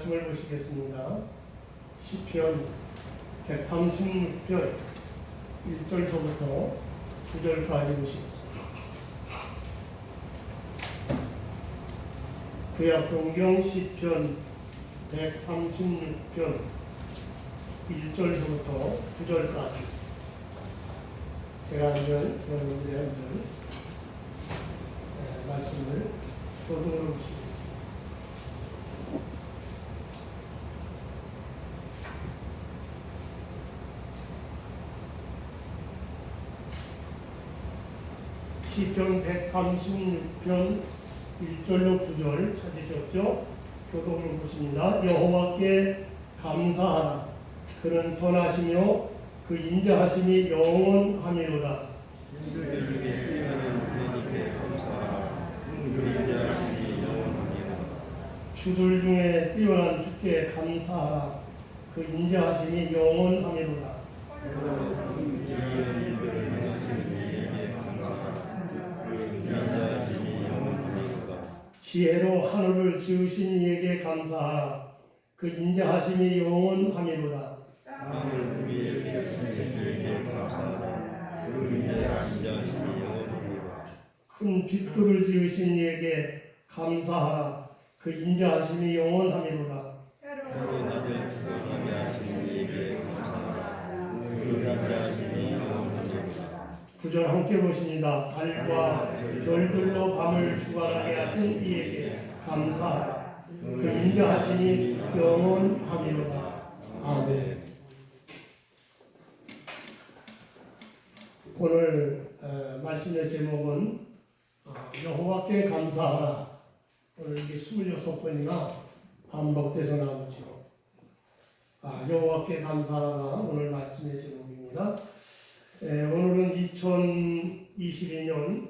말씀을 보시겠습니다. 시편 136편 1절서부터 9절까지 보시겠습니다. 구약성경 시편 136편 1절서부터 9절까지 제가 한번 여러분들의 한번 말씀을 교독으로 보시겠습니다. 시편 136편 1절로 9절 찾으셨죠? 교독으로 보십니다. 여호와께 감사하라. 그는 선하시며 그 인자하심이 영원하미로다. 주들 중에 뛰어난 주께 감사하라. 그 인자하심이 영원하미로다. 지혜로 하늘을 지으신 이에게 감사하라. 그 인자하심이 영원하미로다. 큰 빛들을 지으신 이에게 감사하라. 그 인자하심이 영원하미로다. 구절 함께 보십니다. 달과 별들로 밤을 주관하게 하신 이에게 감사하라. 그 인자하심이 영원하미로다. 아멘. 오늘 말씀의 제목은 여호와께 감사하라. 오늘 이게 26번이나 반복돼서 나오죠. 여호와께 감사하라. 오늘 말씀의 제목입니다. 오늘은 2022년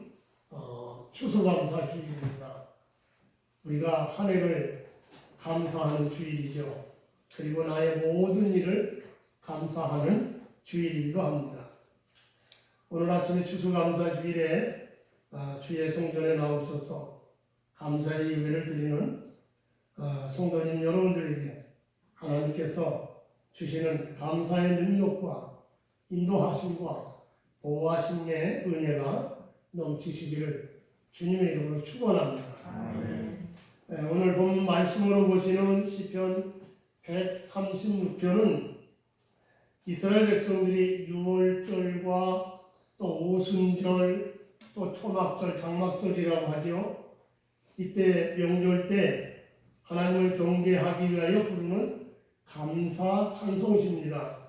추수감사 주일입니다. 우리가 한 해를 감사하는 주일이죠. 그리고 나의 모든 일을 감사하는 주일이기도 합니다. 오늘 아침에 추수감사 주일에 주의 성전에 나오셔서 감사의 예배를 드리는 성도님 여러분들에게 하나님께서 주시는 감사의 능력과 인도하심과 보호하심의 은혜가 넘치시기를 주님의 이름으로 축원합니다. 오늘 본 말씀으로 보시는 시편 136편은 이스라엘 백성들이 유월절과 또 오순절 또 초막절, 장막절이라고 하죠. 이때 명절 때 하나님을 경배하기 위하여 부르는 감사 찬송시입니다.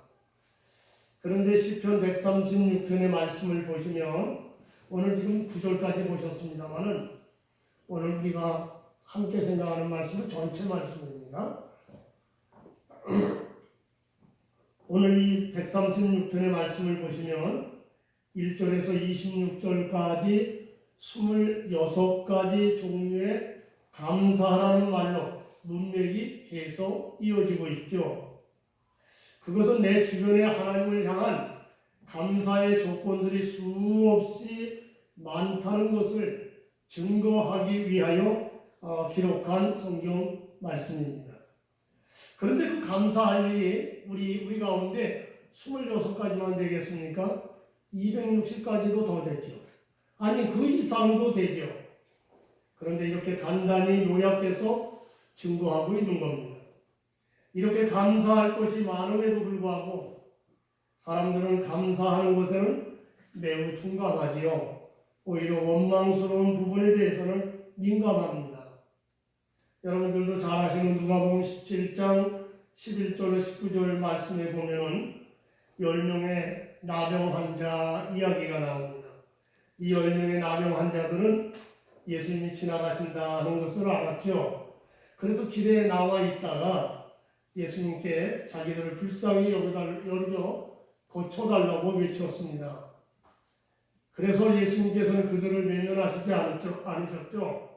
그런데 시편 136편의 말씀을 보시면 오늘 지금 9절까지 보셨습니다만은 오늘 우리가 함께 생각하는 말씀은 전체 말씀입니다. 오늘 이 136편의 말씀을 보시면 1절에서 26절까지 26가지 종류의 감사라는 말로 문맥이 계속 이어지고 있죠. 그것은 내 주변에 하나님을 향한 감사의 조건들이 수없이 많다는 것을 증거하기 위하여 기록한 성경 말씀입니다. 그런데 그 감사할 일이 우리 가운데 26가지만 되겠습니까? 260가지도 더 되죠. 아니 그 이상도 되죠. 그런데 이렇게 간단히 요약해서 증거하고 있는 겁니다. 이렇게 감사할 것이 많음에도 불구하고 사람들은 감사하는 것에는 매우 둔감하지요. 오히려 원망스러운 부분에 대해서는 민감합니다. 여러분들도 잘 아시는 누가복음 17장 11절로 19절 말씀에 보면 10명의 나병 환자 이야기가 나옵니다. 이 10명의 나병 환자들은 예수님이 지나가신다는 것을 알았죠. 그래서 길에 나와 있다가 예수님께 자기들을 불쌍히 여겨 고쳐달라고 외쳤습니다. 그래서 예수님께서는 그들을 외면하시지 않으셨죠.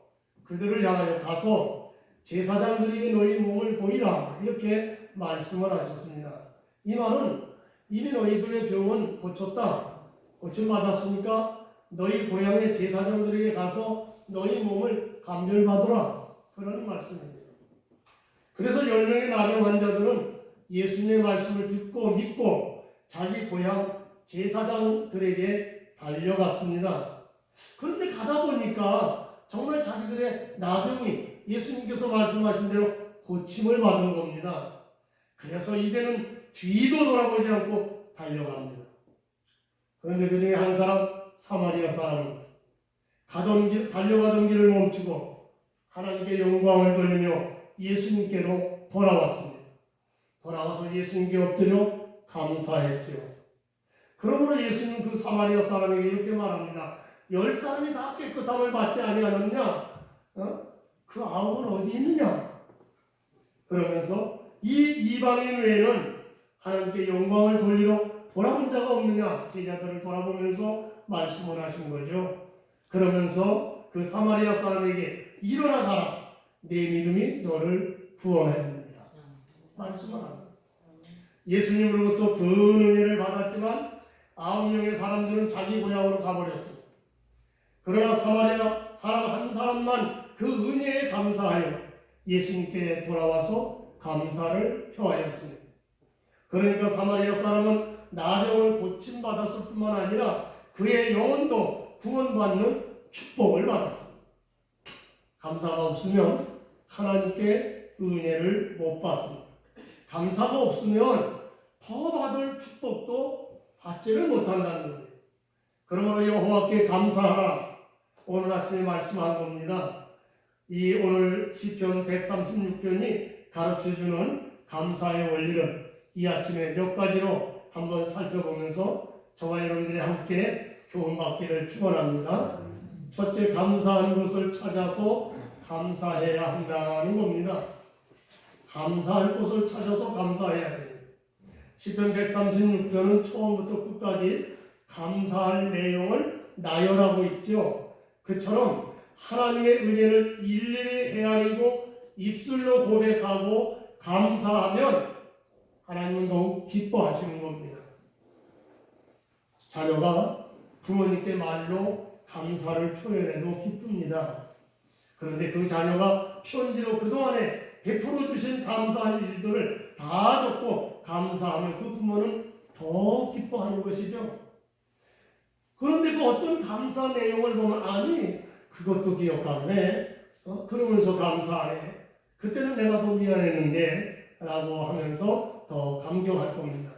그들을 향하여 가서 제사장들에게 너희 몸을 보이라 이렇게 말씀을 하셨습니다. 이 말은 이미 너희들의 병은 고쳤다. 고침받았으니까 너희 고향의 제사장들에게 가서 너희 몸을 감별받으라. 그런 말씀입니다. 그래서 10명의 나병 환자들은 예수님의 말씀을 듣고 믿고 자기 고향 제사장들에게 달려갔습니다. 그런데 가다 보니까 정말 자기들의 나병이 예수님께서 말씀하신 대로 고침을 받은 겁니다. 그래서 이제는 뒤도 돌아보지 않고 달려갑니다. 그런데 그 중에 한 사람, 사마리아 사람은 달려가던 길을 멈추고 하나님께 영광을 돌리며 예수님께로 돌아왔습니다. 돌아와서 예수님께 엎드려 감사했죠. 그러므로 예수님은 그 사마리아 사람에게 이렇게 말합니다. 10사람이 다 깨끗함을 받지 아니하느냐? 그 9은 어디 있느냐? 그러면서 이 이방인 외에는 하나님께 영광을 돌리러 돌아본 자가 없느냐? 제자들을 돌아보면서 말씀을 하신 거죠. 그러면서 그 사마리아 사람에게 일어나 가라. 내 믿음이 너를 구원하였느니라. 말씀을 합니다. 예수님으로부터 큰 은혜를 받았지만 9명의 사람들은 자기 고향으로 가버렸습니다. 그러나 사마리아 사람 한 사람만 그 은혜에 감사하여 예수님께 돌아와서 감사를 표하였습니다. 그러니까 사마리아 사람은 나병을 고침받았을 뿐만 아니라 그의 영혼도 구원받는 축복을 받았습니다. 감사가 없으면 하나님께 은혜를 못 받습니다. 감사가 없으면 더 받을 축복도 받지를 못한다는 거예요. 그러므로 여호와께 감사하라. 오늘 아침에 말씀한 겁니다. 이 오늘 시편 136편이 가르쳐주는 감사의 원리를 이 아침에 몇 가지로 한번 살펴보면서 저와 여러분들이 함께 교훈받기를 축원합니다. 첫째, 감사하는 것을 찾아서 감사해야 한다는 겁니다. 감사할 곳을 찾아서 감사해야 됩니다. 시편 136편은 처음부터 끝까지 감사할 내용을 나열하고 있죠. 그처럼 하나님의 은혜를 일일이 헤아리고 입술로 고백하고 감사하면 하나님은 더욱 기뻐하시는 겁니다. 자녀가 부모님께 말로 감사를 표현해도 기쁩니다. 그런데 그 자녀가 편지로 그동안에 베풀어 주신 감사한 일들을 다 적고 감사하면 그 부모는 더 기뻐하는 것이죠. 그런데 그 어떤 감사 내용을 보면 아니 그것도 기억하네. 그러면서 감사하네. 그때는 내가 더 미안했는데 라고 하면서 더 감격할 겁니다.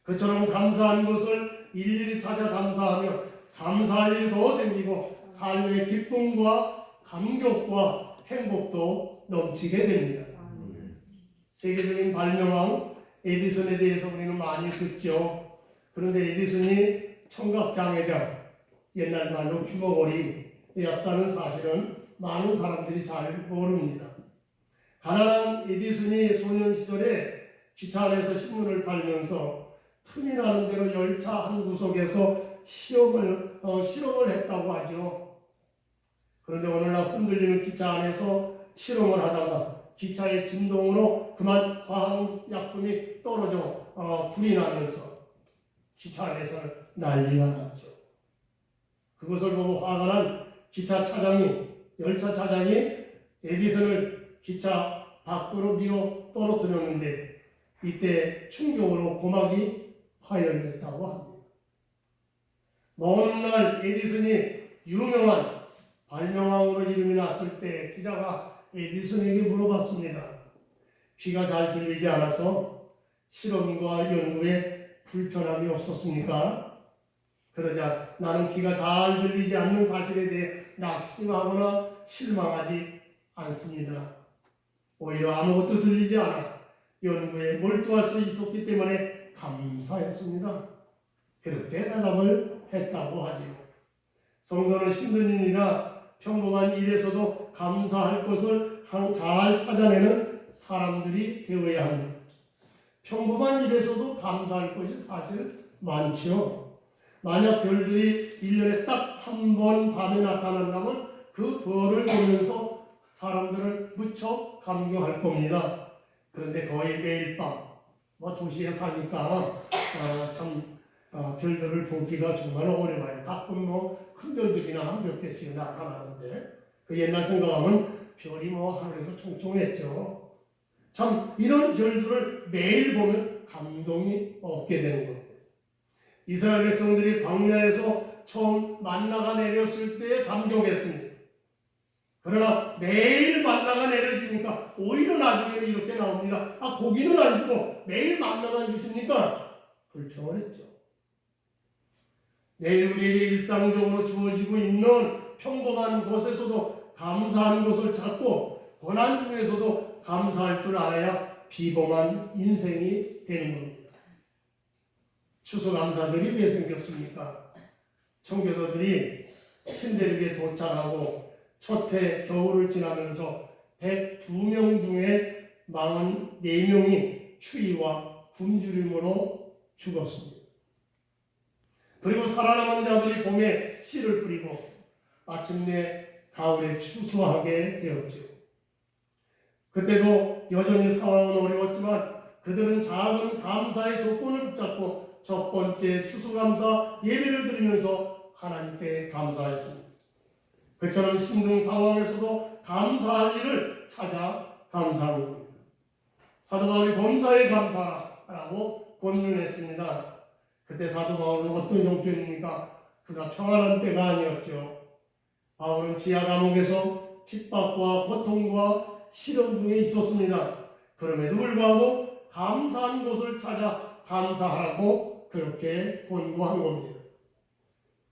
그처럼 감사한 것을 일일이 찾아 감사하며 감사할 일이 더 생기고 삶의 기쁨과 감격과 행복도 넘치게 됩니다. 세계적인 발명왕 에디슨에 대해서 우리는 많이 듣죠. 그런데 에디슨이 청각장애자, 옛날 말로 귀머거리였다는 사실은 많은 사람들이 잘 모릅니다. 가난한 에디슨이 소년 시절에 기차 안에서 신문을 팔면서 틈이 나는 대로 열차 한 구석에서 실험을 했다고 하죠. 그런데 어느 날 흔들리는 기차 안에서 실험을 하다가 기차의 진동으로 그만 화학약품이 떨어져 불이 나면서 기차 안에서 난리가 났죠. 그것을 보고 화가 난 열차 차장이 에디슨을 기차 밖으로 밀어 떨어뜨렸는데 이때 충격으로 고막이 파열됐다고 합니다. 먼 날 에디슨이 유명한 발명왕으로 이름이 났을 때 기자가 에디슨에게 물어봤습니다. 귀가 잘 들리지 않아서 실험과 연구에 불편함이 없었습니까? 그러자 나는 귀가 잘 들리지 않는 사실에 대해 낙심하거나 실망하지 않습니다. 오히려 아무것도 들리지 않아 연구에 몰두할 수 있었기 때문에 감사했습니다. 그렇게 대답을 했다고 하지요. 성도는 힘든 일이나 평범한 일에서도 감사할 것을 잘 찾아내는 사람들이 되어야 합니다. 평범한 일에서도 감사할 것이 사실 많죠. 만약 별들이 1년에 딱 한 번 밤에 나타난다면 그 별을 보면서 사람들은 무척 감격할 겁니다. 그런데 거의 매일 밤, 도시에 사니까 별들을 보기가 정말 어려워요. 가끔 큰 별들이나 몇 개씩 나타나는데 그 옛날 생각하면 별이 하늘에서 총총했죠. 참 이런 결들을 매일 보면 감동이 없게 되는 겁니다. 이스라엘 백성들이 광야에서 처음 만나가 내렸을 때 감격했습니다. 그러나 매일 만나가 내려지니까 오히려 나중에는 이렇게 나옵니다. 아, 고기는 안 주고 매일 만나만 주시니까 불평을 했죠. 매일 우리에게 일상적으로 주어지고 있는 평범한 곳에서도 감사하는 것을 찾고 고난 중에서도 감사할 줄 알아야 비범한 인생이 되는 겁니다. 추수감사들이 왜 생겼습니까? 청교도들이 신대륙에 도착하고 첫 해 겨울을 지나면서 102명 중에 44명이 추위와 굶주림으로 죽었습니다. 그리고 살아남은 자들이 봄에 씨를 뿌리고 마침내 가을에 추수하게 되었죠. 그때도 여전히 상황은 어려웠지만 그들은 작은 감사의 조건을 붙잡고 첫 번째 추수감사 예배를 드리면서 하나님께 감사했습니다. 그처럼 힘든 상황에서도 감사할 일을 찾아 감사한 겁니다. 사도 바울이 범사에 감사라고 권면했습니다. 그때 사도 바울은 어떤 형편입니까? 그가 평안한 때가 아니었죠. 바울은 지하 감옥에서 핍박과 고통과 시련 중에 있었습니다. 그럼에도 불구하고 감사한 곳을 찾아 감사하라고 그렇게 권고한 겁니다.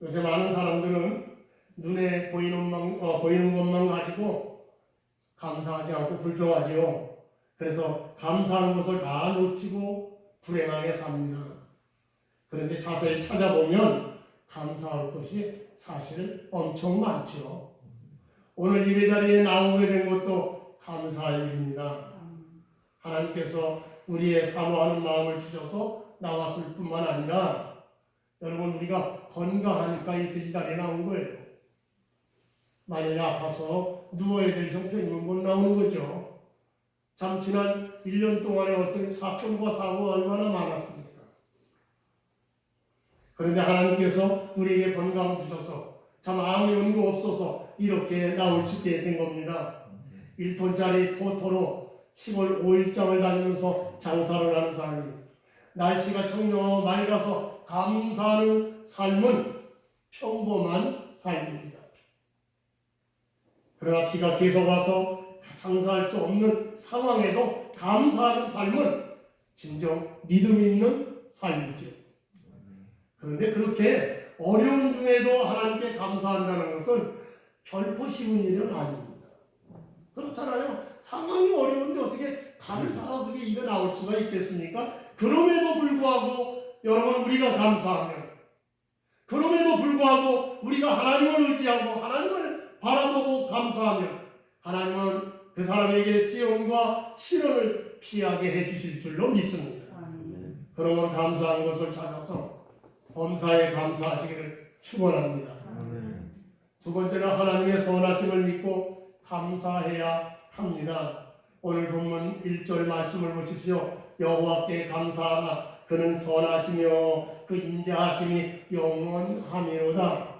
요새 많은 사람들은 눈에 보이는 것만 가지고 감사하지 않고 불평하지요. 그래서 감사한 것을 다 놓치고 불행하게 삽니다. 그런데 자세히 찾아보면 감사할 것이 사실 엄청 많죠. 오늘 예배 자리에 나오게 된 것도 감사할 일입니다. 하나님께서 우리의 사모하는 마음을 주셔서 나왔을 뿐만 아니라 여러분 우리가 건강하니까 이렇게 이 자리에 나온 거예요. 만약에 아파서 누워야 될 형편이면 못 나오는 거죠. 참 지난 1년 동안에 어떤 사건과 사고가 얼마나 많았습니까? 그런데 하나님께서 우리에게 건강 주셔서 참 아무 연고 없어서 이렇게 나올 수 있게 된 겁니다. 1톤짜리 포터로 10월 5일장을 다니면서 장사를 하는 사람이 날씨가 청정하고 맑아서 감사하는 삶은 평범한 삶입니다. 그러나 비가 계속 와서 장사할 수 없는 상황에도 감사하는 삶은 진정 믿음 있는 삶이죠. 그런데 그렇게 어려운 중에도 하나님께 감사한다는 것은 결코 쉬운 일은 아닙니다. 그렇잖아요. 상황이 어려운데 어떻게 감사하게 입에 나올 수가 있겠습니까? 그럼에도 불구하고 여러분 우리가 감사하면, 그럼에도 불구하고 우리가 하나님을 의지하고 하나님을 바라보고 감사하면 하나님은 그 사람에게 시험과 시련을 피하게 해주실 줄로 믿습니다. 그러므로 감사한 것을 찾아서 범사에 감사하시기를 축원합니다. 두 번째는 하나님의 선하심을 믿고 감사해야 합니다. 오늘 본문 1절 말씀을 보십시오. 여호와께 감사하라. 그는 선하시며 그 인자하심이 영원하미로다.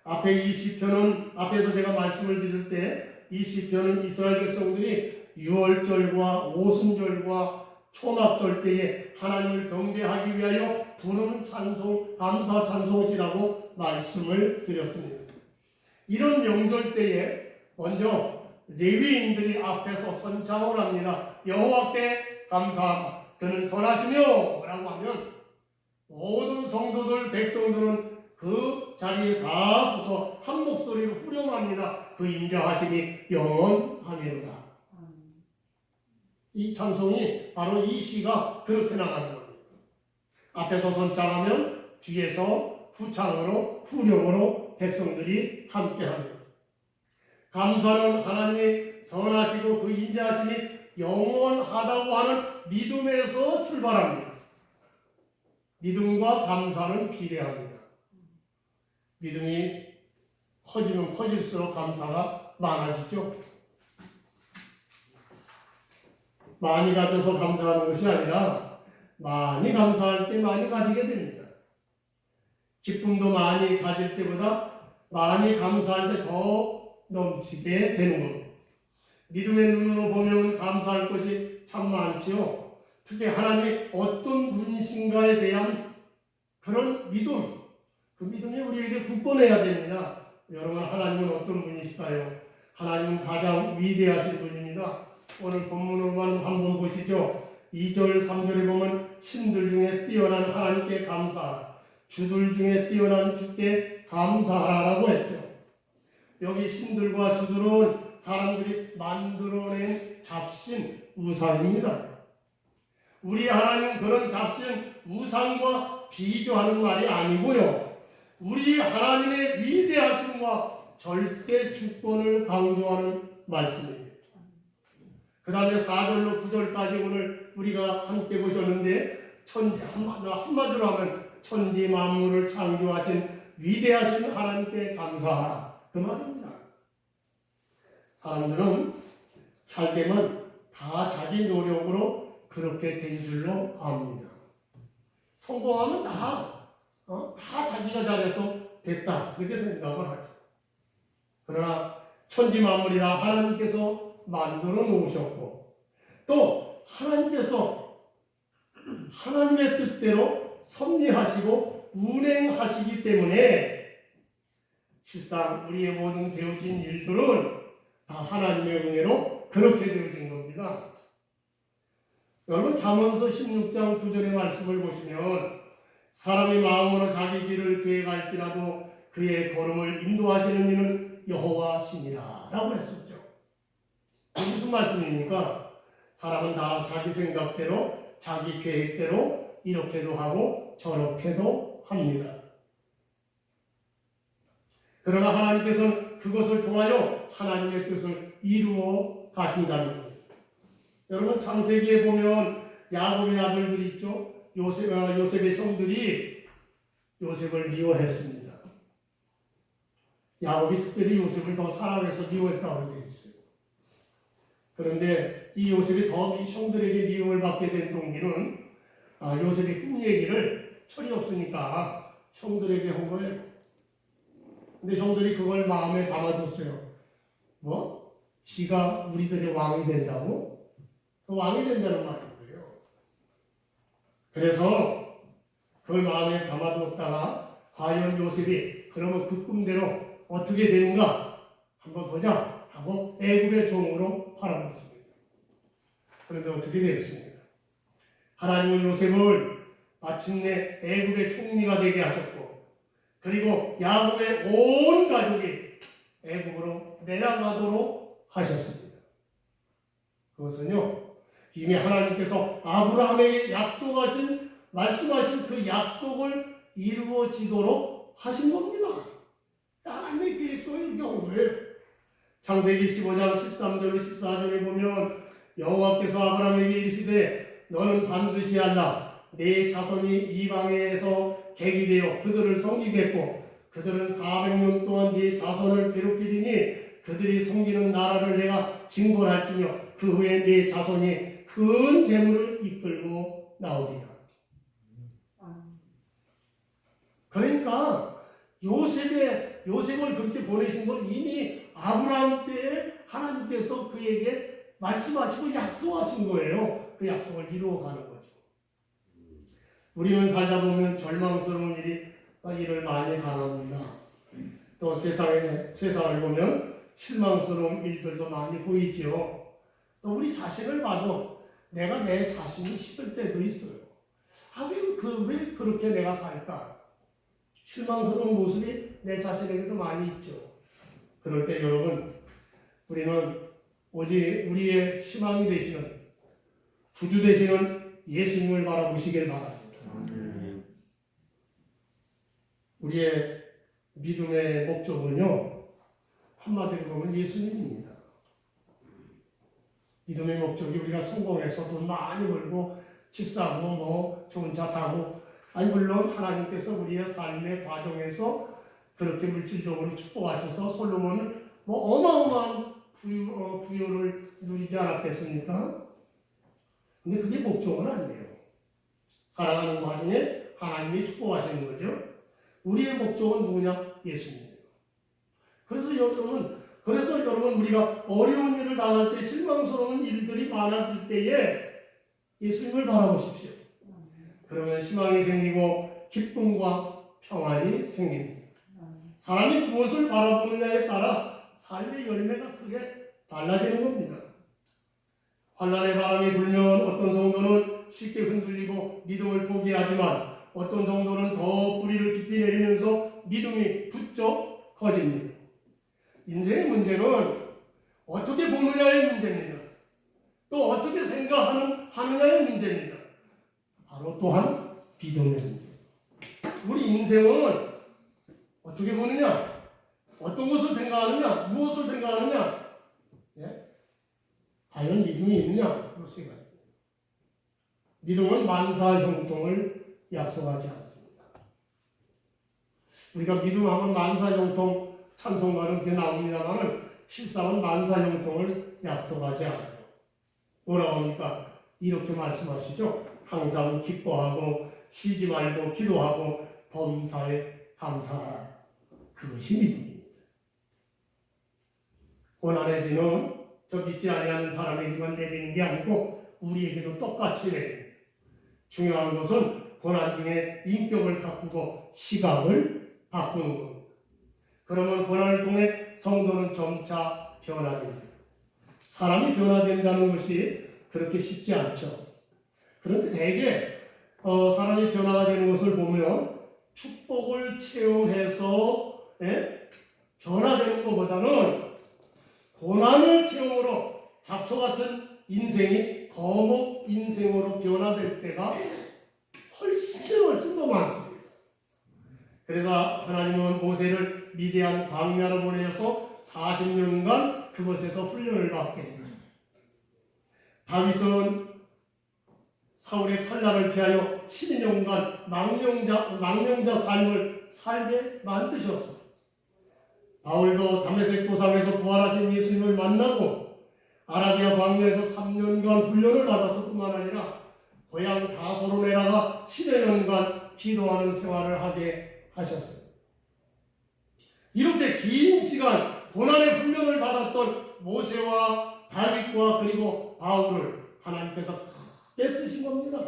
앞에 이 시편은, 앞에서 제가 말씀을 드릴 때 이 시편은 이스라엘 백성들이 유월절과 오순절과 초막절 때에 하나님을 경배하기 위하여 부르는 찬송, 감사 찬송시라고 말씀을 드렸습니다. 이런 명절 때에 먼저 레위인들이 앞에서 선창을 합니다. 여호와께 감사하라. 그는 선하시며 라고 하면 모든 성도들, 백성들은 그 자리에 다 서서 한 목소리로 후렴합니다. 그 인자하심이 영원하미로다. 이 찬송이 바로 이 시가 그렇게 나가는 겁니다. 앞에서 선창하면 뒤에서 후창으로 후렴으로 백성들이 함께합니다. 감사는 하나님이 선하시고 그 인자하심이 영원하다고 하는 믿음에서 출발합니다. 믿음과 감사는 비례합니다. 믿음이 커지면 커질수록 감사가 많아지죠. 많이 가져서 감사하는 것이 아니라 많이 감사할 때 많이 가지게 됩니다. 기쁨도 많이 가질 때보다 많이 감사할 때 더 넘치게 되는 겁니다. 믿음의 눈으로 보면 감사할 것이 참 많지요. 특히 하나님이 어떤 분이신가에 대한 그런 믿음, 그 믿음이 우리에게 굳건해야 됩니다. 여러분, 하나님은 어떤 분이실까요? 하나님은 가장 위대하신 분입니다. 오늘 본문으로만 한번 보시죠. 2절, 3절에 보면 신들 중에 뛰어난 하나님께 감사하라. 주들 중에 뛰어난 주께 감사하라고 했죠. 여기 신들과 주들은 사람들이 만들어낸 잡신, 우상입니다. 우리 하나님은 그런 잡신, 우상과 비교하는 말이 아니고요. 우리 하나님의 위대하심과 절대 주권을 강조하는 말씀입니다. 그 다음에 4절로 9절까지 오늘 우리가 함께 보셨는데, 한마디로 하면 천지 만물을 창조하신 위대하신 하나님께 감사하라, 그 말입니다. 사람들은 잘 되면 다 자기 노력으로 그렇게 된 줄로 압니다. 성공하면 다 자기가 잘해서 됐다, 그렇게 생각을 하죠. 그러나 천지 만물이라 하나님께서 만들어 놓으셨고, 또 하나님께서 하나님의 뜻대로 섭리하시고 운행하시기 때문에 실상 우리의 모든 되어진 일들은 다 하나님의 은혜로 그렇게 되어진 겁니다. 여러분, 잠언서 16장 9절의 말씀을 보시면 사람이 마음으로 자기 길을 계획할지라도 그의 걸음을 인도하시는 이는 여호와시니라 라고 했었죠. 무슨 말씀입니까? 사람은 다 자기 생각대로, 자기 계획대로 이렇게도 하고 저렇게도 합니다. 그러나 하나님께서는 그것을 통하여 하나님의 뜻을 이루어 가신다는 거예요. 여러분, 창세기에 보면 야곱의 아들들이 있죠. 요셉의 형들이 요셉을 미워했습니다. 야곱이 특별히 요셉을 더 사랑해서 미워했다고 되어 있어요. 그런데 이 요셉이 더 형들에게 미움을 받게 된 동기는 요셉의 꿈 얘기를 철이 없으니까 형들에게 한 거예요. 근데 형들이 그걸 마음에 담아뒀어요. 뭐? 지가 우리들의 왕이 된다고? 왕이 된다는 말이에요. 그래서 그걸 마음에 담아뒀다가 과연 요셉이 그러면 그 꿈대로 어떻게 되는가 한번 보자 하고 애굽의 종으로 팔아먹었습니다. 그런데 어떻게 되었습니까? 하나님은 요셉을 마침내 애굽의 총리가 되게 하셨고, 그리고 야곱의 온 가족이 애굽으로 내려가도록 하셨습니다. 그것은요, 이미 하나님께서 아브라함에게 말씀하신 그 약속을 이루어지도록 하신 겁니다. 하나님의 계획 속에 이렇게 한 거예요. 창세기 15장 13절 14절에 보면 여호와께서 아브라함에게 이르시되 너는 반드시 알라. 내 자손이 이방에서 객이 되어 그들을 섬기겠고 그들은 400년 동안 네 자손을 괴롭히리니 그들이 섬기는 나라를 내가 징벌할지며 그 후에 네 자손이 큰 재물을 이끌고 나오리라. 그러니까 요셉을 그렇게 보내신 건 이미 아브라함 때에 하나님께서 그에게 말씀하시고 약속하신 거예요. 그 약속을 이루어가는 거죠. 우리는 살다 보면 절망스러운 일을 많이 당합니다. 또 세상을 보면 실망스러운 일들도 많이 보이죠. 또 우리 자신을 봐도 내가 내 자신이 싫을 때도 있어요. 왜 그렇게 내가 살까? 실망스러운 모습이 내 자신에게도 많이 있죠. 그럴 때 여러분, 우리는 오직 우리의 희망이 되시는, 구주 되시는 예수님을 바라보시길 바랍니다. 우리의 믿음의 목적은요, 한마디로 보면 예수님입니다. 믿음의 목적이 우리가 성공해서 돈 많이 벌고 집 사고 좋은 차 타고, 물론 하나님께서 우리의 삶의 과정에서 그렇게 물질적으로 축복하셔서 솔로몬은 어마어마한 부여를 누리지 않았겠습니까? 근데 그게 목적은 아니에요. 살아가는 과정에 하나님이 축복하시는 거죠. 우리의 목적은 누구냐? 예수님이에요. 그래서 여러분은 그래서 여러분 우리가 어려운 일을 당할 때 실망스러운 일들이 많아질 때에 예수님을 바라보십시오. 그러면 희망이 생기고 기쁨과 평안이 생깁니다. 사람이 무엇을 바라보느냐에 따라 삶의 열매가 크게 달라지는 겁니다. 환난의 바람이 불면 어떤 성도는 쉽게 흔들리고 믿음을 포기하지만 어떤 성도는 더 뿌리를 깊이 내리면서 믿음이 부쩍 커집니다. 인생의 문제는 어떻게 보느냐의 문제입니다. 또 어떻게 생각하느냐의 문제입니다. 바로 또한 믿음의 문제. 우리 인생은 어떻게 보느냐? 어떤 것을 생각하느냐? 무엇을 생각하느냐? 예? 과연 믿음이 있느냐? 그것이 믿음은 만사 형통을 약속하지 않습니다. 우리가 믿음하면 만사 형통 찬송가는 그게 나옵니다만 실상은 만사 형통을 약속하지 않아요. 뭐라고 합니까? 이렇게 말씀하시죠. 항상 기뻐하고 쉬지 말고 기도하고 범사에 감사하라. 그것이 믿음입니다. 고난의 비는 저 믿지 아니하는 사람에게만 내리는 게 아니고 우리에게도 똑같이 내립니다. 중요한 것은 고난 중에 인격을 가꾸고 시각을 바꾸는 겁니다. 그러면 고난을 통해 성도는 점차 변화됩니다. 사람이 변화된다는 것이 그렇게 쉽지 않죠. 그런데 대개 사람이 변화가 되는 것을 보면 축복을 체험해서 변화되는 것보다는 고난을 체험으로 잡초 같은 인생이 거목 인생으로 변화될 때가 훨씬 더 많습니다. 그래서 하나님은 모세를 미디안 광야로 보내셔서 40년간 그곳에서 훈련을 받게 됩니다. 다윗은 사울의 칼날을 피하여 12년간 망명자 삶을 살게 만드셨습니다. 바울도 다메섹 도상에서 부활하신 예수님을 만나고 아라비아 광야에서 3년간 훈련을 받아서 뿐만 아니라 고향 다소로 내려가 10여 년간 기도하는 생활을 하게 하셨습니다. 이렇게 긴 시간 고난의 훈련을 받았던 모세와 다윗과 그리고 바울을 하나님께서 크게 쓰신 겁니다.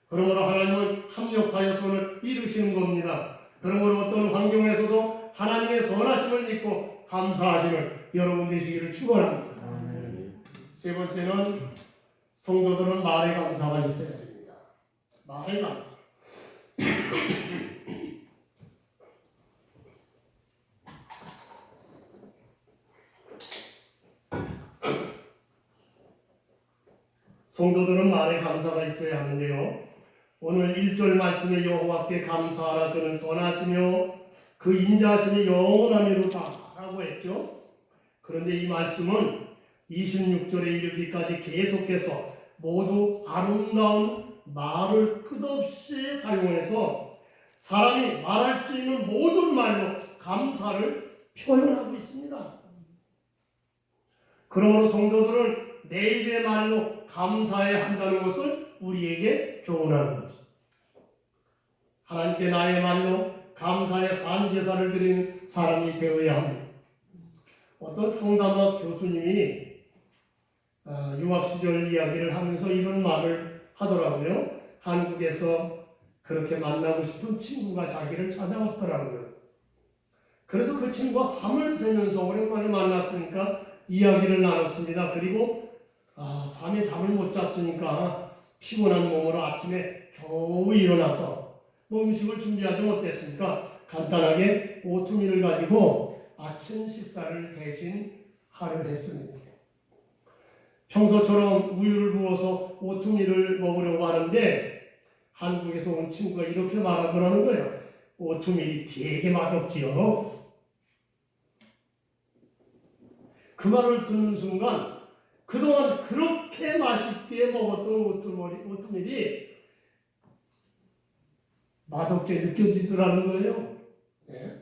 그러므로 하나님은 합력하여 손을 이루시는 겁니다. 그러므로 어떤 환경에서도 하나님의 선하심을 믿고 감사하심을 여러분 되시기를 축원합니다. 세 번째는 성도들은 말에 감사가 있어야 됩니다. 말에 감사. 성도들은 말에 감사가 있어야 하는데요. 오늘 1절 말씀에 여호와께 감사하라 그는 선하시며 그 인자하심이 영원하미로다 라고 했죠. 그런데 이 말씀은 26절에 이르기까지 계속해서 모두 아름다운 말을 끝없이 사용해서 사람이 말할 수 있는 모든 말로 감사를 표현하고 있습니다. 그러므로 성도들은 내 입의 말로 감사해야 한다는 것을 우리에게 교훈하는 것입니다. 하나님께 나의 말로 감사의 산제사를 드리는 사람이 되어야 합니다. 어떤 상담학 교수님이 유학 시절 이야기를 하면서 이런 말을 하더라고요. 한국에서 그렇게 만나고 싶은 친구가 자기를 찾아왔더라고요. 그래서 그 친구가 밤을 새면서 오랜만에 만났으니까 이야기를 나눴습니다. 그리고 밤에 잠을 못 잤으니까 피곤한 몸으로 아침에 겨우 일어나서 음식을 준비하지 못했으니까 간단하게 오트밀을 가지고 아침 식사를 대신 하려 했습니다. 평소처럼 우유를 부어서 오트밀을 먹으려고 하는데 한국에서 온 친구가 이렇게 말하더라는 거예요. 오트밀이 되게 맛없지요. 그 말을 듣는 순간 그동안 그렇게 맛있게 먹었던 오트밀이 맛없게 느껴지더라는 거예요. 네?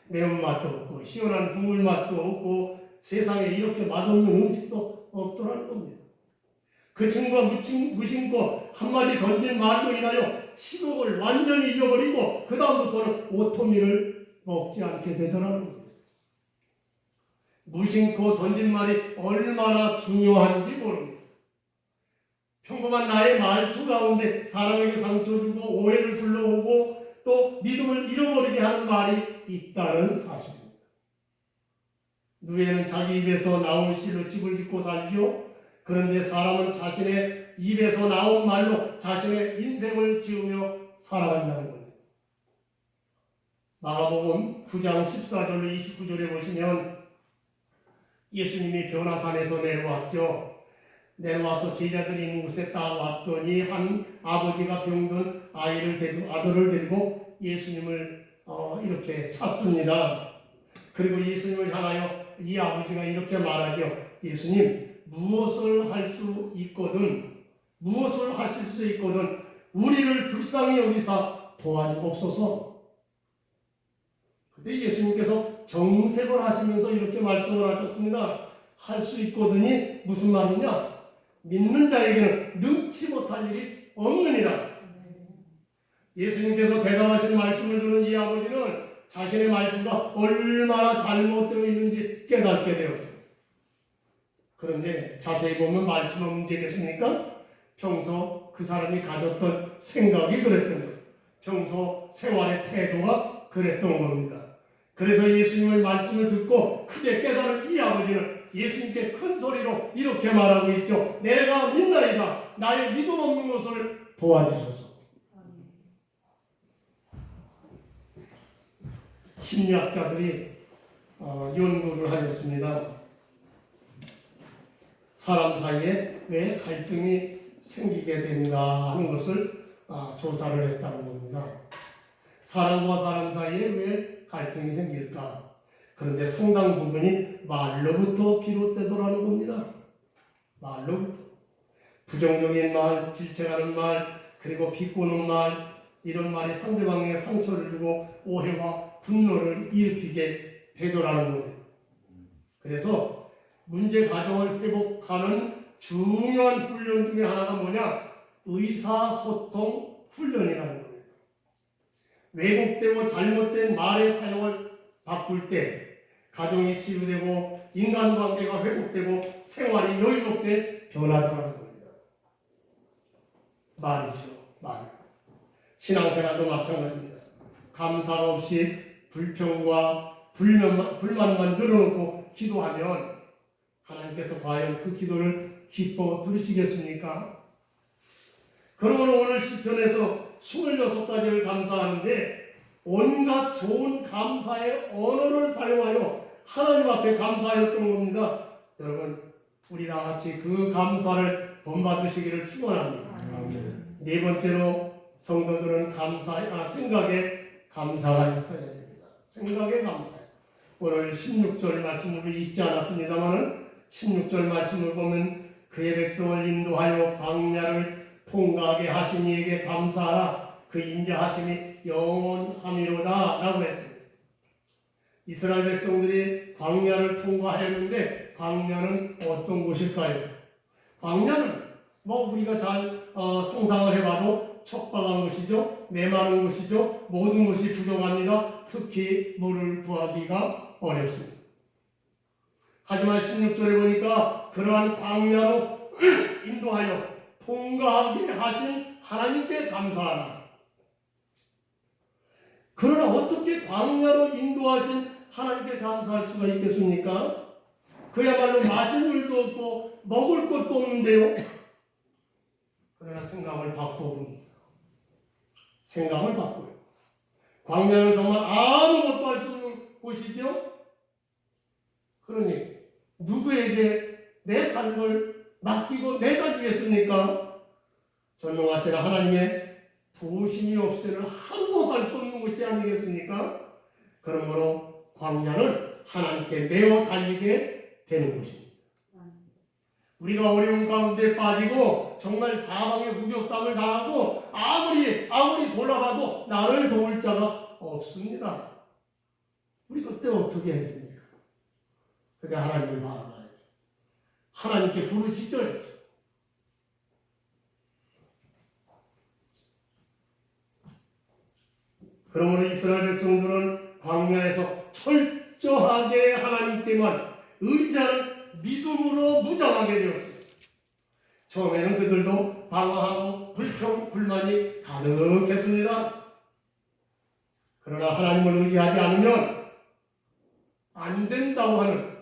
매운맛도 없고 시원한 국물 맛도 없고 세상에 이렇게 맛없는 음식도 없더라는 겁니다. 그 친구가 무심코 한마디 던진 말로 인하여 식욕을 완전히 잊어버리고 그 다음부터는 오트밀을 먹지 않게 되더라는 겁니다. 무심코 던진 말이 얼마나 중요한지 모릅니다. 평범한 나의 말투 가운데 사람에게 상처 주고 오해를 불러오고 또 믿음을 잃어버리게 하는 말이 있다는 사실입니다. 누에는 자기 입에서 나온 씨로 집을 짓고 살지요. 그런데 사람은 자신의 입에서 나온 말로 자신의 인생을 지으며 살아간다는 겁니다. 마가복음 9장 14절로 29절에 보시면 예수님이 변화산에서 내려왔죠. 내려와서 제자들이 있는 곳에 딱 왔더니 한 아버지가 병든 아들을 데리고 예수님을 이렇게 찾습니다. 그리고 예수님을 향하여 이 아버지가 이렇게 말하죠. 예수님, 무엇을 할 수 있거든, 무엇을 하실 수 있거든 우리를 불쌍히 여기사 도와주옵소서. 그때 예수님께서 정색을 하시면서 이렇게 말씀을 하셨습니다. 할 수 있거든이 무슨 말이냐? 믿는 자에게는 능치 못할 일이 없느니라. 예수님께서 대답하신 말씀을 들은 이 아버지는 자신의 말투가 얼마나 잘못되어 있는지 깨닫게 되었습니다. 그런데 자세히 보면 말투만 문제겠습니까? 평소 그 사람이 가졌던 생각이 그랬던 거예요. 평소 생활의 태도가 그랬던 겁니다. 그래서 예수님의 말씀을 듣고 크게 깨달은 이 아버지는 예수님께 큰 소리로 이렇게 말하고 있죠. 내가 믿나이다. 나의 믿음 없는 것을 도와주소서. 심리학자들이 연구를 하였습니다. 사람 사이에 왜 갈등이 생기게 되는가 하는 것을 조사를 했다는 겁니다. 사람과 사람 사이에 왜 갈등이 생길까? 그런데 상당 부분이 말로부터 비롯되더라는 겁니다. 말로부터. 부정적인 말, 질책하는 말, 그리고 비꼬는 말, 이런 말이 상대방에게 상처를 주고 오해와 분노를 일으키게 되더라는 겁니다. 그래서 문제 과정을 회복하는 중요한 훈련 중에 하나가 뭐냐? 의사소통 훈련이라는 겁니다. 왜곡되고 잘못된 말의 사용을 바꿀 때 가정이 치유되고 인간관계가 회복되고 생활이 여유롭게 변하더라는 겁니다. 말이죠. 말. 신앙생활도 마찬가지입니다. 감사가 없이 불평과 불만만 늘어놓고 기도하면 하나님께서 과연 그 기도를 기뻐 들으시겠습니까? 그러므로 오늘 시편에서 26가지를 감사하는데 온갖 좋은 감사의 언어를 사용하여 하나님 앞에 감사하였던 겁니다. 여러분, 우리 다 같이 그 감사를 본받으시기를 축원합니다. 네 번째로 성도들은 생각에 감사가 있어야 됩니다. 생각에 감사. 오늘 16절 말씀을 잊지 않았습니다만 16절 말씀을 보면 그의 백성을 인도하여 광야를 통과하게 하신 이에게 감사하라. 그 인자하심이 영원함이로다 라고 했습니다. 이스라엘 백성들이 광야를 통과했는데 광야는 어떤 곳일까요? 광야는 우리가 잘 상상을 해봐도 척박한 곳이죠. 메마른 곳이죠. 모든 것이 부족합니다. 특히 물을 구하기가 어렵습니다. 하지만 16절에 보니까 그러한 광야로 인도하여 통과하게 하신 하나님께 감사하라. 그러나 어떻게 광야로 인도하신 하나님께 감사할 수가 있겠습니까? 그야말로 마실 물도 없고 먹을 것도 없는데요. 그러나 생각을 바꿔봅니다. 생각을 바꿔요. 광야는 정말 아무것도 할 수 없는 곳이죠. 그러니 누구에게 내 삶을 맡기고 내달리겠습니까? 전능하신 하나님의 도우심이 없이는 한도 살 수 없는 것이 아니겠습니까? 그러므로 광야는 하나님께 매어 달리게 되는 것입니다. 우리가 어려운 가운데 빠지고 정말 사방에 우겨쌈을 당하고 아무리 돌아봐도 나를 도울 자가 없습니다. 우리 그때 어떻게 해야 됩니까? 그때 하나님을 바라봐야죠. 하나님께 부르짖어야죠. 그러므로 이스라엘 백성들은 광야에서 철저하게 하나님께만 의지하는 믿음으로 무장하게 되었어요. 처음에는 그들도 방황하고 불평, 불만이 가득했습니다. 그러나 하나님을 의지하지 않으면 안 된다고 하는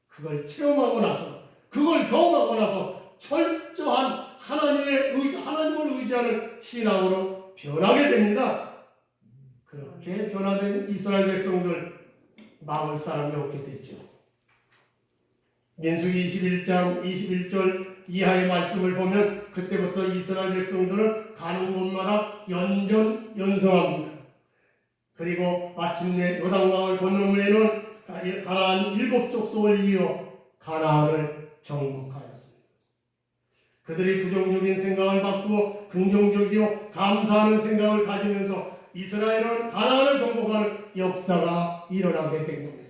그걸 체험하고 나서, 그걸 경험하고 나서 철저한 하나님을 의지하는 신앙으로 변하게 됩니다. 그렇게 변화된 이스라엘 백성들, 막을 사람이 없게 됐죠. 민수기 21장 21절 이하의 말씀을 보면 그때부터 이스라엘 백성들은 가는 곳마다 연전연성합니다. 그리고 마침내 요단강을 건넌 후에는 가나안 7 족속을 이어 가나안을 정복하였습니다. 그들이 부정적인 생각을 바꾸어 긍정적이요 감사하는 생각을 가지면서 이스라엘은 가나안을 정복하는 역사가 일어나게 된 겁니다.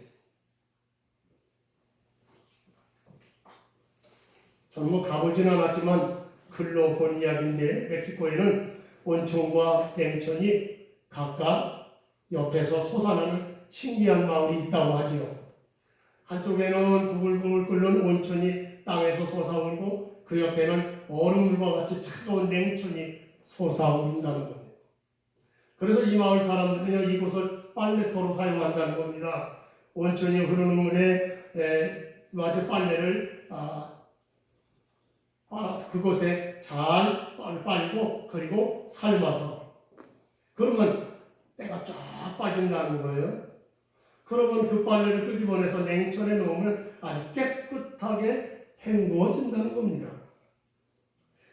저는 가보진 않았지만 글로 본 이야기인데, 멕시코에는 온천과 냉천이 각각 옆에서 솟아나는 신기한 마을이 있다고 하지요. 한쪽에는 부글부글 끓는 온천이 땅에서 솟아오르고 그 옆에는 얼음물과 같이 차가운 냉천이 솟아오른다는 겁니다. 그래서 이 마을 사람들은 이곳을 빨래터로 사용한다는 겁니다. 온천이 흐르는 물에 아주 빨래를 그곳에 잘 빨고 그리고 삶아서, 그러면 때가 쫙 빠진다는 거예요. 그러면 그 빨래를 끄집어내서 냉천에 넣으면 아주 깨끗하게 헹구어진다는 겁니다.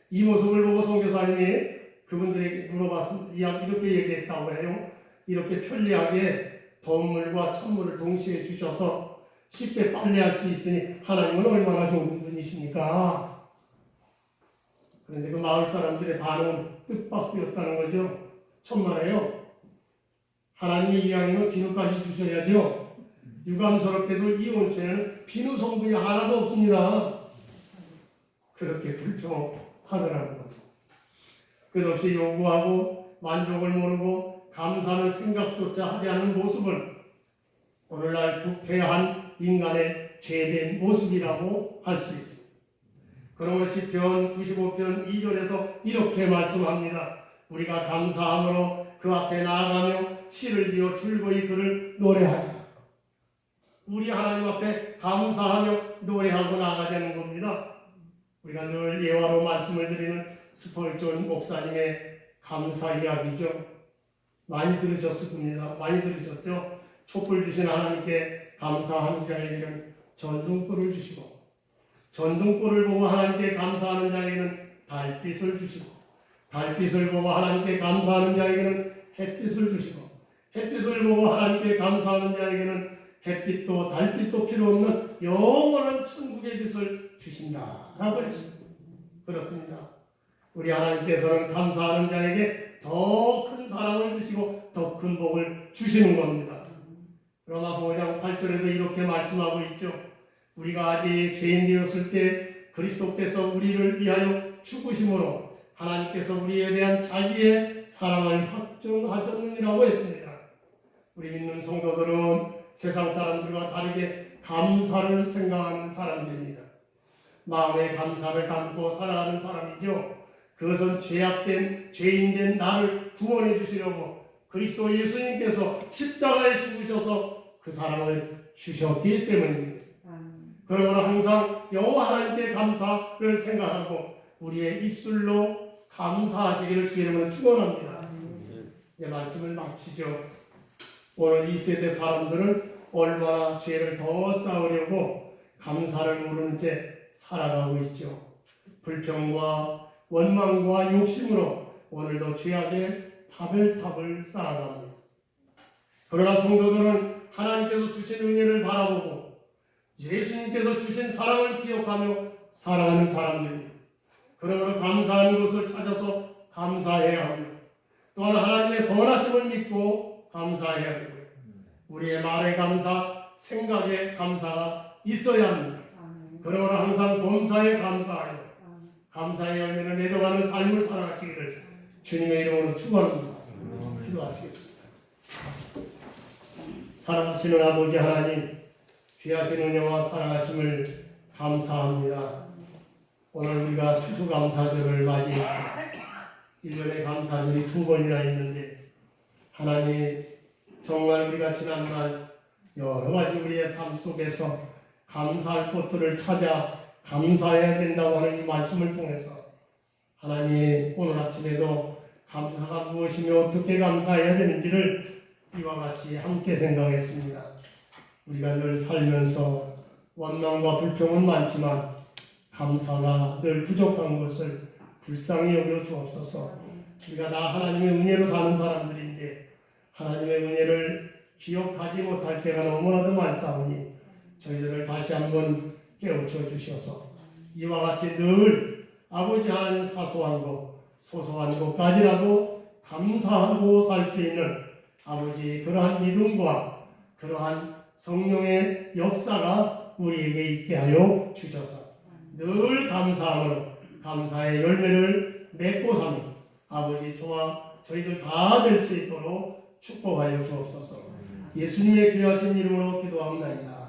이 모습을 보고 선교사님이 그분들에게 물어봤습니다. 이렇게 얘기했다고 해요. 이렇게 편리하게 더운 물과 찬물을 동시에 주셔서 쉽게 빨래할 수 있으니 하나님은 얼마나 좋은 분이십니까? 그런데 그 마을 사람들의 반응은 뜻밖이었다는 거죠. 천만에요. 하나님이 이왕이면 비누까지 주셔야죠. 유감스럽게도 이 온천에는 비누 성분이 하나도 없습니다. 그렇게 불평하더라는 겁니다. 끝없이 요구하고 만족을 모르고 감사하는 생각조차 하지 않는 모습은 오늘날 부패한 인간의 죄된 모습이라고 할 수 있습니다. 그러므로 시편 95편 2절에서 이렇게 말씀합니다. 우리가 감사함으로 그 앞에 나아가며 시를 지어 줄거이 그를 노래하자. 우리 하나님 앞에 감사하며 노래하고 나아가자는 겁니다. 우리가 늘 예화로 말씀을 드리는 스펄전 목사님의 감사 이야기죠. 많이 들으셨을 겁니다. 많이 들으셨죠? 촛불 주신 하나님께 감사하는 자에게는 전등불을 주시고, 전등불을 보고 하나님께 감사하는 자에게는 달빛을 주시고, 달빛을 보고 하나님께 감사하는 자에게는 햇빛을 주시고, 햇빛을 보고 하나님께 감사하는 자에게는 햇빛도 달빛도 필요 없는 영원한 천국의 빛을 주신다라고 했습니다. 그렇습니다. 우리 하나님께서는 감사하는 자에게 더 큰 사랑을 주시고 더 큰 복을 주시는 겁니다. 로마서 5장 8절에도 이렇게 말씀하고 있죠. 우리가 아직 죄인 되었을 때 그리스도께서 우리를 위하여 죽으심으로 하나님께서 우리에 대한 자기의 사랑을 확증하셨느니라고 했습니다. 우리 믿는 성도들은 세상 사람들과 다르게 감사를 생각하는 사람들입니다. 마음에 감사를 담고 살아가는 사람이죠. 그것은 죄인된 나를 구원해 주시려고 그리스도 예수님께서 십자가에 죽으셔서 그 사랑을 주셨기 때문입니다. 그러므로 항상 여호와 하나님께 감사를 생각하고 우리의 입술로 감사하시기를 주의 이름으로 축원합니다. 이제 말씀을 마치죠. 오늘 이 세대 사람들은 얼마나 죄를 더 쌓으려고 감사를 모르는 채 살아가고 있죠. 불평과 원망과 욕심으로 오늘도 죄악의 바벨탑을 쌓아갑니다. 그러나 성도들은 하나님께서 주신 은혜를 바라보고 예수님께서 주신 사랑을 기억하며 살아가는 사람들입니다. 그러므로 감사하는 것을 찾아서 감사해야 하며 또한 하나님의 선하심을 믿고 감사해야 되고요. 우리의 말에 감사, 생각에 감사가 있어야 합니다. 그러므로 항상 범사에 감사하여 감사의 열매를 내려가는 삶을 살아가시기를 주님의 이름으로 축원합니다. 기도하시겠습니다. 사랑하시는 아버지 하나님, 귀하신 은혜와 사랑하심을 감사합니다. 오늘 우리가 추수감사절을 맞이해서 1년에 감사절이 2번이나 있는데 하나님 정말 우리가 지난날 여러 가지 우리의 삶 속에서 감사할 것들을 찾아 감사해야 된다고 하는 이 말씀을 통해서 하나님 오늘 아침에도 감사가 무엇이며 어떻게 감사해야 되는지를 이와 같이 함께 생각했습니다. 우리가 늘 살면서 원망과 불평은 많지만 감사가 늘 부족한 것을 불쌍히 여겨 주옵소서. 우리가 다 하나님의 은혜로 사는 사람들인데 하나님의 은혜를 기억하지 못할 때가 너무나도 많사오니 저희들을 다시 한번 깨우쳐 주셔서 이와 같이 늘 아버지 하나님 사소한 것 소소한 것까지라도 감사하고 살 수 있는 아버지 그러한 믿음과 그러한 성령의 역사가 우리에게 있게 하여 주셔서 늘 감사함으로 감사의 열매를 맺고 사는 아버지 저와 저희들 다 될 수 있도록 축복하여 주옵소서. 예수님의 귀하신 이름으로 기도합니다.